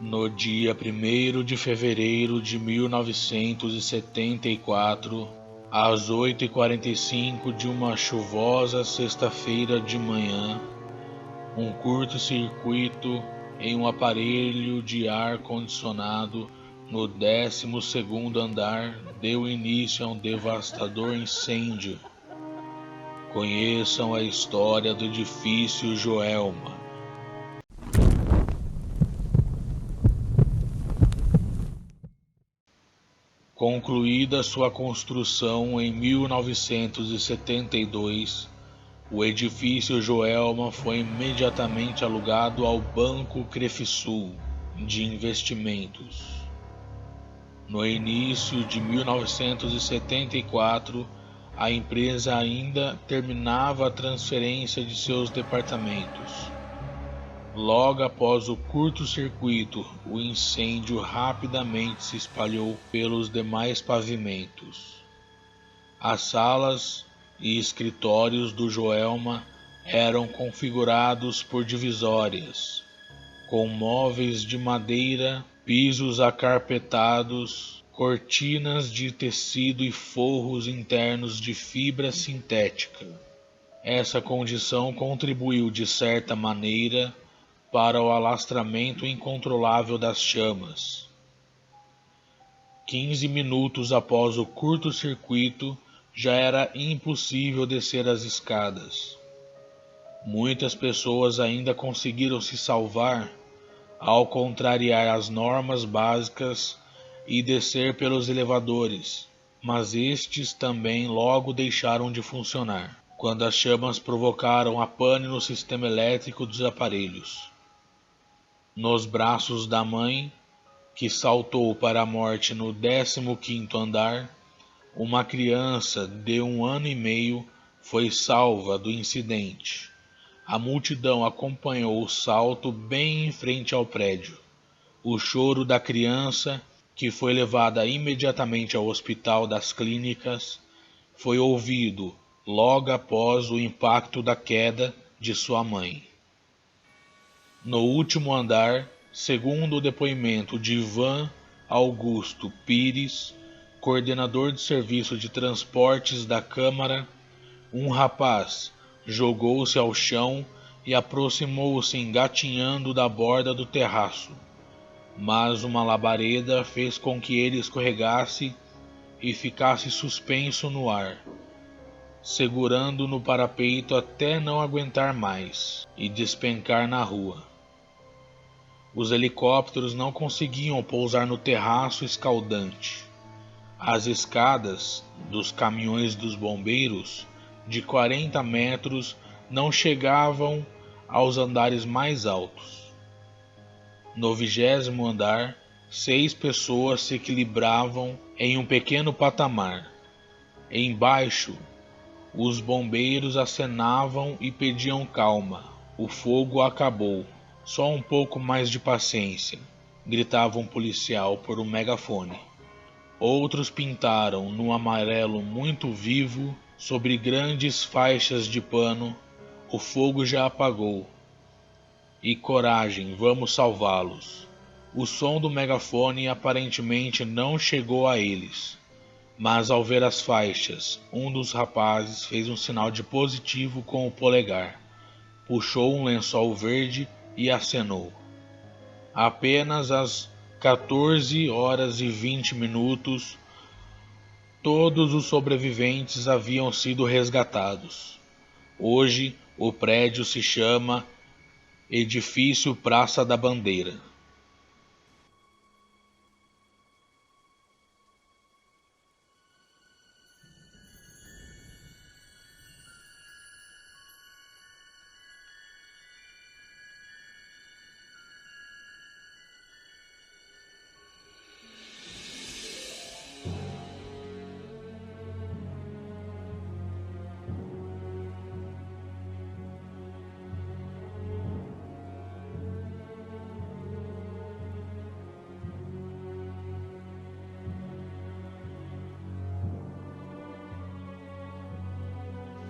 No dia 1º de fevereiro de 1974, às 8h45 de uma chuvosa sexta-feira de manhã, um curto-circuito em um aparelho de ar-condicionado no 12º andar deu início a um devastador incêndio. Conheçam a história do edifício Joelma. Concluída sua construção em 1972, o edifício Joelma foi imediatamente alugado ao Banco Crefisul de Investimentos. No início de 1974, a empresa ainda terminava a transferência de seus departamentos. Logo após o curto-circuito, o incêndio rapidamente se espalhou pelos demais pavimentos. As salas e escritórios do Joelma eram configurados por divisórias, com móveis de madeira, pisos acarpetados, cortinas de tecido e forros internos de fibra sintética. Essa condição contribuiu de certa maneira para o alastramento incontrolável das chamas. 15 minutos após o curto-circuito, já era impossível descer as escadas. Muitas pessoas ainda conseguiram se salvar ao contrariar as normas básicas e descer pelos elevadores, mas estes também logo deixaram de funcionar, quando as chamas provocaram a pane no sistema elétrico dos aparelhos. Nos braços da mãe, que saltou para a morte no 15º andar, uma criança de 1 ano e meio foi salva do incidente. A multidão acompanhou o salto bem em frente ao prédio. O choro da criança, que foi levada imediatamente ao Hospital das Clínicas, foi ouvido logo após o impacto da queda de sua mãe. No último andar, segundo o depoimento de Ivan Augusto Pires, coordenador de serviço de transportes da Câmara, um rapaz jogou-se ao chão e aproximou-se engatinhando da borda do terraço, mas uma labareda fez com que ele escorregasse e ficasse suspenso no ar, segurando no parapeito até não aguentar mais e despencar na rua. Os helicópteros não conseguiam pousar no terraço escaldante. As escadas dos caminhões dos bombeiros, de 40 metros, não chegavam aos andares mais altos. No 20º andar, 6 pessoas se equilibravam em um pequeno patamar. Embaixo, os bombeiros acenavam e pediam calma. O fogo acabou. Só um pouco mais de paciência, gritava um policial por um megafone. Outros pintaram no amarelo muito vivo, sobre grandes faixas de pano: o fogo já apagou. E coragem, vamos salvá-los. O som do megafone aparentemente não chegou a eles, mas ao ver as faixas, um dos rapazes fez um sinal de positivo com o polegar, puxou um lençol verde e acenou. Apenas às 14h20, todos os sobreviventes haviam sido resgatados. Hoje, o prédio se chama Edifício Praça da Bandeira.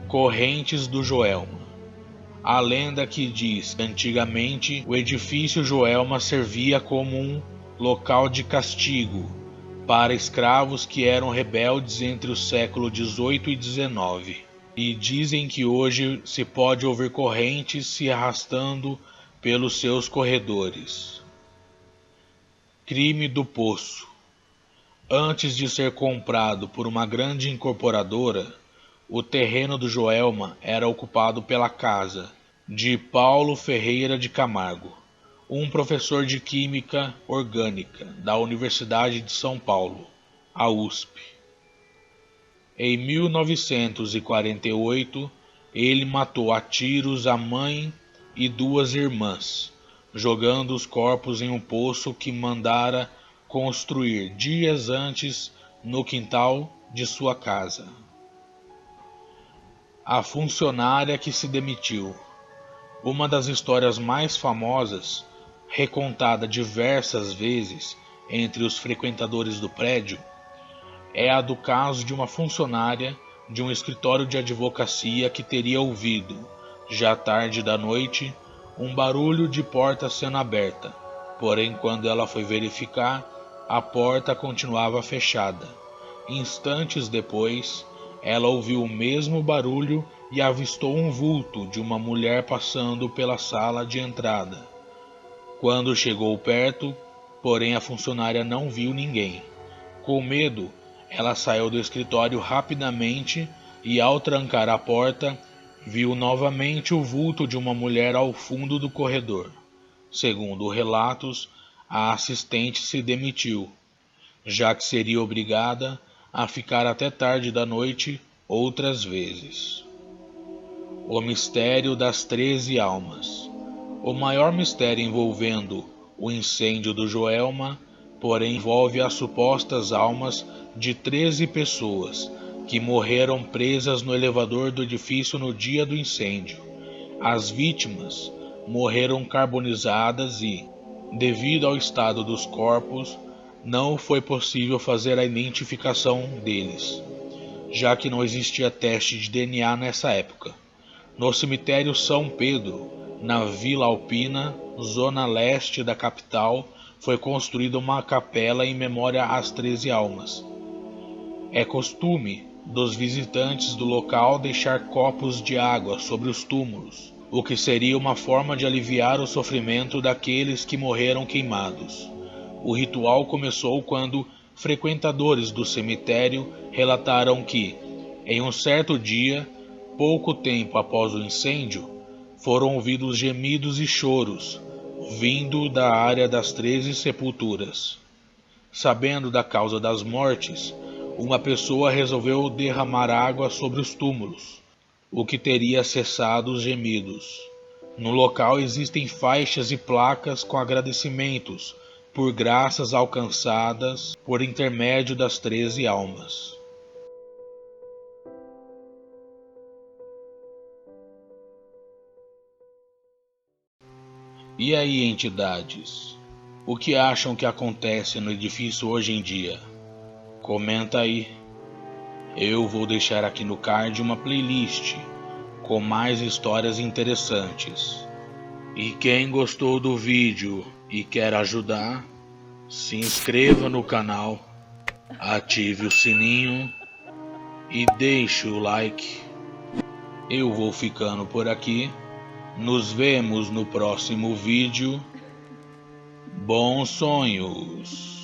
Correntes do Joelma. A lenda que diz que antigamente o edifício Joelma servia como um local de castigo para escravos que eram rebeldes entre o século XVIII e XIX. E dizem que hoje se pode ouvir correntes se arrastando pelos seus corredores. Crime do Poço. Antes de ser comprado por uma grande incorporadora, o terreno do Joelma era ocupado pela casa de Paulo Ferreira de Camargo, um professor de Química Orgânica da Universidade de São Paulo, a USP. Em 1948, ele matou a tiros a mãe e duas irmãs, jogando os corpos em um poço que mandara construir dias antes no quintal de sua casa. A funcionária que se demitiu. Uma das histórias mais famosas, recontada diversas vezes entre os frequentadores do prédio, é a do caso de uma funcionária de um escritório de advocacia que teria ouvido, já tarde da noite, um barulho de porta sendo aberta, porém quando ela foi verificar, a porta continuava fechada. Instantes depois, ela ouviu o mesmo barulho e avistou um vulto de uma mulher passando pela sala de entrada. Quando chegou perto, porém a funcionária não viu ninguém. Com medo, ela saiu do escritório rapidamente e, ao trancar a porta, viu novamente o vulto de uma mulher ao fundo do corredor. Segundo relatos, a assistente se demitiu, já que seria obrigada a ficar até tarde da noite outras vezes. O mistério das 13 almas. O maior mistério envolvendo o incêndio do Joelma, porém, envolve as supostas almas de 13 pessoas que morreram presas no elevador do edifício no dia do incêndio. As vítimas morreram carbonizadas e, devido ao estado dos corpos, não foi possível fazer a identificação deles, já que não existia teste de DNA nessa época. No cemitério São Pedro, na Vila Alpina, zona leste da capital, foi construída uma capela em memória às 13 almas. É costume dos visitantes do local deixar copos de água sobre os túmulos, o que seria uma forma de aliviar o sofrimento daqueles que morreram queimados. O ritual começou quando frequentadores do cemitério relataram que, em um certo dia, pouco tempo após o incêndio, foram ouvidos gemidos e choros, vindo da área das 13 sepulturas. Sabendo da causa das mortes, uma pessoa resolveu derramar água sobre os túmulos, o que teria cessado os gemidos. No local existem faixas e placas com agradecimentos por graças alcançadas por intermédio das 13 almas. E aí, entidades? O que acham que acontece no edifício hoje em dia? Comenta aí. Eu vou deixar aqui no card uma playlist com mais histórias interessantes. E quem gostou do vídeo e quer ajudar, se inscreva no canal, ative o sininho e deixe o like. Eu vou ficando por aqui. Nos vemos no próximo vídeo. Bons sonhos!